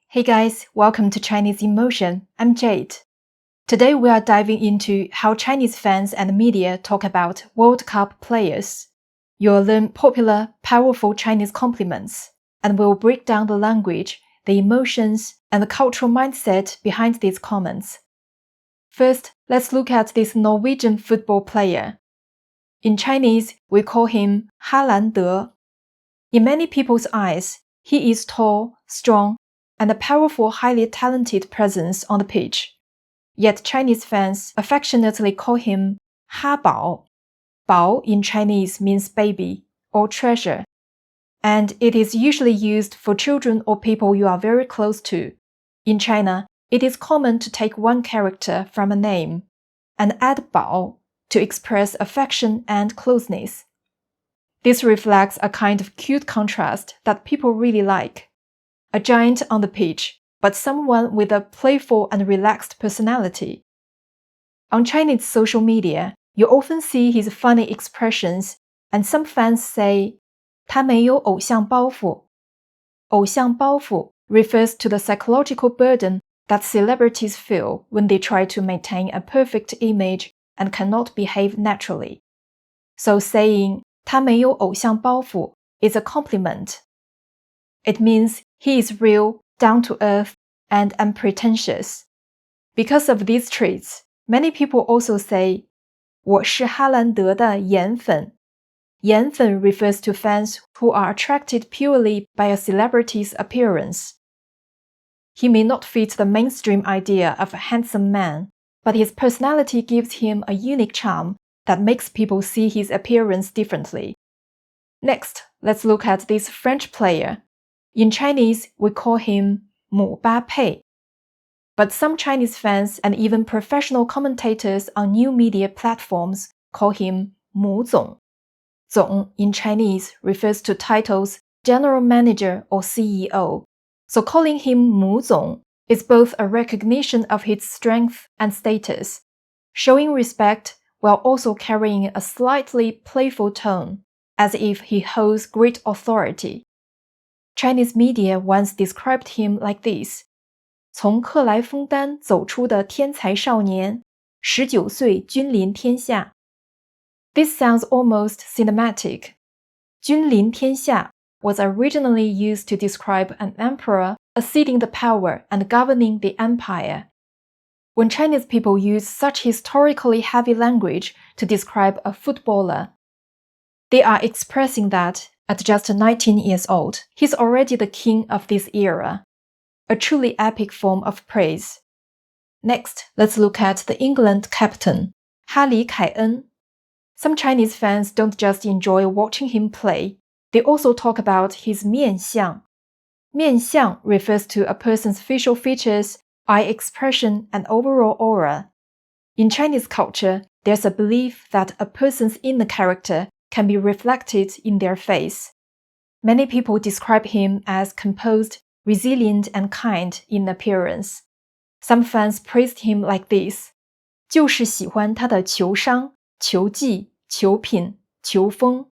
Hey guys, welcome to Chinese in Motion. I'm Jade. Today we are diving into how Chinese fans and media talk about World Cup players. You'll learn popular, powerful Chinese compliments, and we'll break down the language, the emotions, and the cultural mindset behind these comments. First, let's look at this Norwegian football player. In Chinese, we call him Haaland. In many people's eyes, he is tall, strong, and a powerful, highly talented presence on the pitch. Yet Chinese fans affectionately call him Ha Bao. Bao in Chinese means baby or treasure, and it is usually used for children or people you are very close to. In China, it is common to take one character from a name and add Bao to express affection and closeness. This reflects a kind of cute contrast that people really like. A giant on the pitch, but someone with a playful and relaxed personality. On Chinese social media, you often see his funny expressions, and some fans say, 他没有偶像包袱. 偶像包袱 refers to the psychological burden that celebrities feel when they try to maintain a perfect image and cannot behave naturally. So saying, 他没有偶像包袱 is a compliment. It means he is real, down-to-earth, and unpretentious. Because of these traits, many people also say, 我是哈兰德的颜粉. 颜粉 refers to fans who are attracted purely by a celebrity's appearance. He may not fit the mainstream idea of a handsome man, but his personality gives him a unique charm that makes people see his appearance differently. Next, let's look at this French player. In Chinese, we call him 姆巴佩. But some Chinese fans and even professional commentators on new media platforms call him 姆总. 总 in Chinese refers to titles general manager or CEO, so calling him 姆总 is both a recognition of his strength and status, showing respect while also carrying a slightly playful tone, as if he holds great authority. Chinese media once described him like this: 从克莱枫丹走出的天才少年，19岁君临天下. This sounds almost cinematic. 君临天下 was originally used to describe an emperor acceding the power and governing the empire. When Chinese people use such historically heavy language to describe a footballer, they are expressing that at just 19 years old, he's already the king of this era. A truly epic form of praise. Next, let's look at the England captain, 哈里凯恩. Some Chinese fans don't just enjoy watching him play, they also talk about his 面相. 面相 refers to a person's facial features, eye expression, and overall aura. In Chinese culture, there's a belief that a person's inner character can be reflected in their face. Many people describe him as composed, resilient, and kind in appearance. Some fans praised him like this: 就是喜欢他的球商、球技、球品、球风.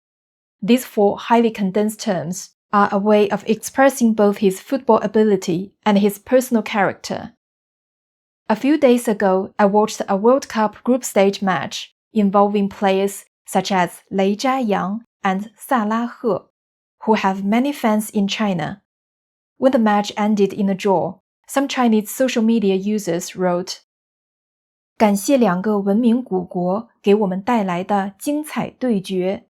These four highly condensed terms are a way of expressing both his football ability and his personal character. A few days ago, I watched a World Cup group stage match involving players such as Lei Zhayang and Salah He, who have many fans in China. When the match ended in a draw, some Chinese social media users wrote, 感谢两个文明古国给我们带来的精彩对决.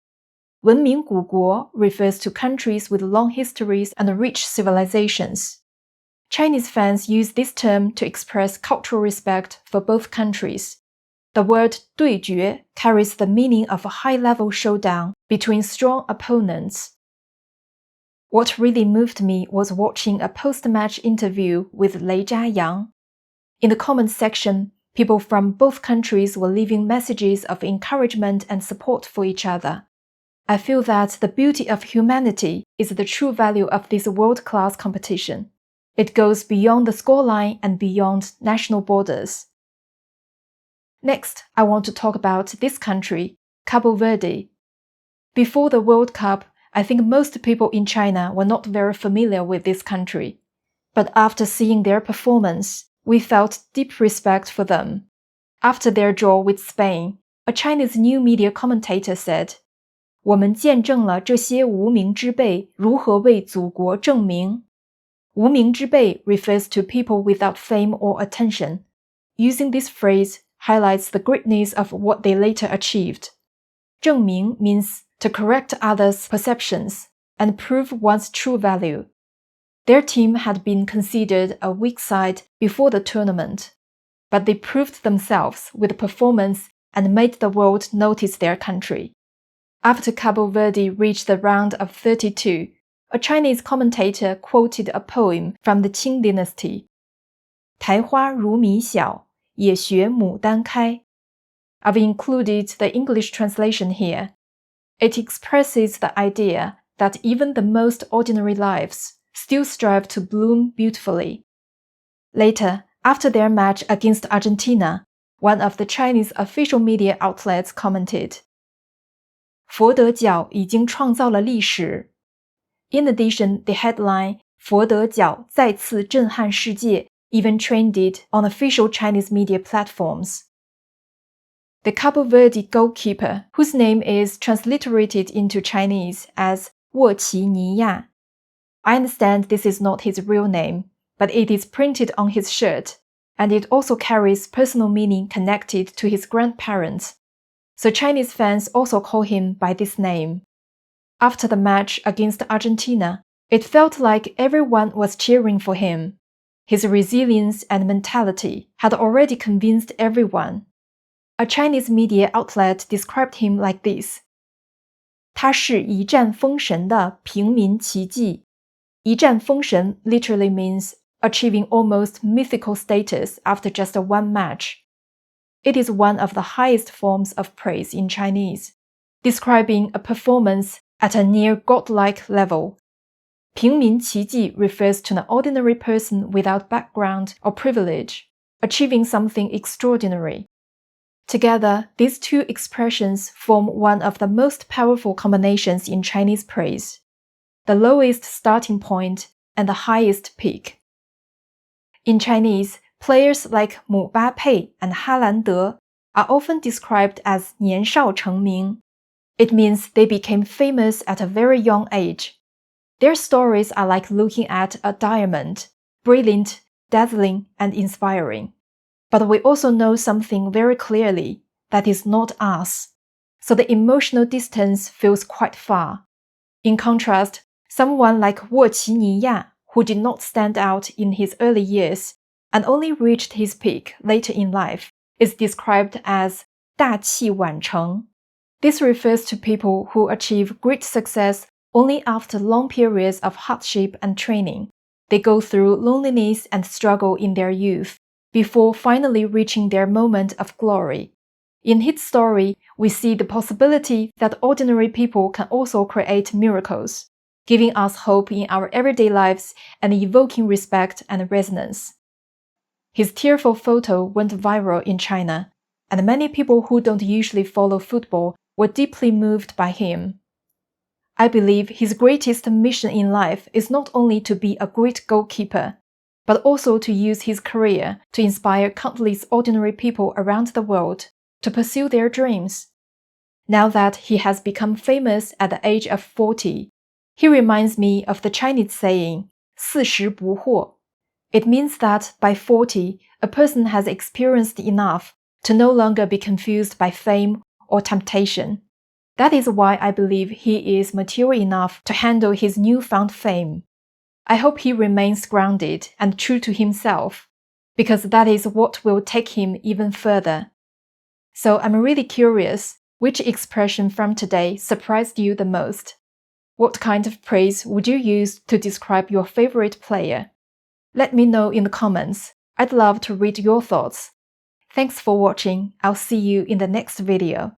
文明古国 refers to countries with long histories and rich civilizations. Chinese fans use this term to express cultural respect for both countries. The word 对决 carries the meaning of a high-level showdown between strong opponents. What really moved me was watching a post-match interview with Lei Zhayang. In the comments section, people from both countries were leaving messages of encouragement and support for each other. I feel that the beauty of humanity is the true value of this world-class competition. It goes beyond the scoreline and beyond national borders. Next, I want to talk about this country, Cabo Verde. Before the World Cup, I think most people in China were not very familiar with this country. But after seeing their performance, we felt deep respect for them. After their draw with Spain, a Chinese new media commentator said, 我们见证了这些无名之辈如何为祖国证明。无名之辈 refers to people without fame or attention. Using this phrase highlights the greatness of what they later achieved. 证明 means to correct others' perceptions and prove one's true value. Their team had been considered a weak side before the tournament, but they proved themselves with performance and made the world notice their country. After Cabo Verde reached the round of 32, a Chinese commentator quoted a poem from the Qing dynasty. 苔花如米小，也学牡丹开. I've included the English translation here. It expresses the idea that even the most ordinary lives still strive to bloom beautifully. Later, after their match against Argentina, one of the Chinese official media outlets commented, 佛得角已经创造了历史. In addition, the headline, 佛得角再次震撼世界, even trended on official Chinese media platforms. The Cabo Verde goalkeeper, whose name is transliterated into Chinese as 沃奇尼亚. I understand this is not his real name, but it is printed on his shirt, and it also carries personal meaning connected to his grandparents. So Chinese fans also call him by this name. After the match against Argentina, it felt like everyone was cheering for him. His resilience and mentality had already convinced everyone. A Chinese media outlet described him like this. 他是一战封神的平民奇迹. 一战封神 literally means achieving almost mythical status after just one match. It is one of the highest forms of praise in Chinese, describing a performance at a near godlike level. 平民奇迹 refers to an ordinary person without background or privilege, achieving something extraordinary. Together, these two expressions form one of the most powerful combinations in Chinese praise, the lowest starting point and the highest peak. In Chinese, players like Mu Bapei and Ha Lande are often described as 年少成名. It means they became famous at a very young age. Their stories are like looking at a diamond, brilliant, dazzling, and inspiring. But we also know something very clearly, that is not us. So the emotional distance feels quite far. In contrast, someone like Wo Qiniya, who did not stand out in his early years and only reached his peak later in life, is described as 大器晚成. This refers to people who achieve great success only after long periods of hardship and training. They go through loneliness and struggle in their youth before finally reaching their moment of glory. In his story, we see the possibility that ordinary people can also create miracles, giving us hope in our everyday lives and evoking respect and resonance. His tearful photo went viral in China, and many people who don't usually follow football were deeply moved by him. I believe his greatest mission in life is not only to be a great goalkeeper, but also to use his career to inspire countless ordinary people around the world to pursue their dreams. Now that he has become famous at the age of 40, he reminds me of the Chinese saying, 40不惑. It means that by 40, a person has experienced enough to no longer be confused by fame or temptation. That is why I believe he is mature enough to handle his newfound fame. I hope he remains grounded and true to himself, because that is what will take him even further. So I'm really curious, which expression from today surprised you the most? What kind of praise would you use to describe your favorite player? Let me know in the comments. I'd love to read your thoughts. Thanks for watching. I'll see you in the next video.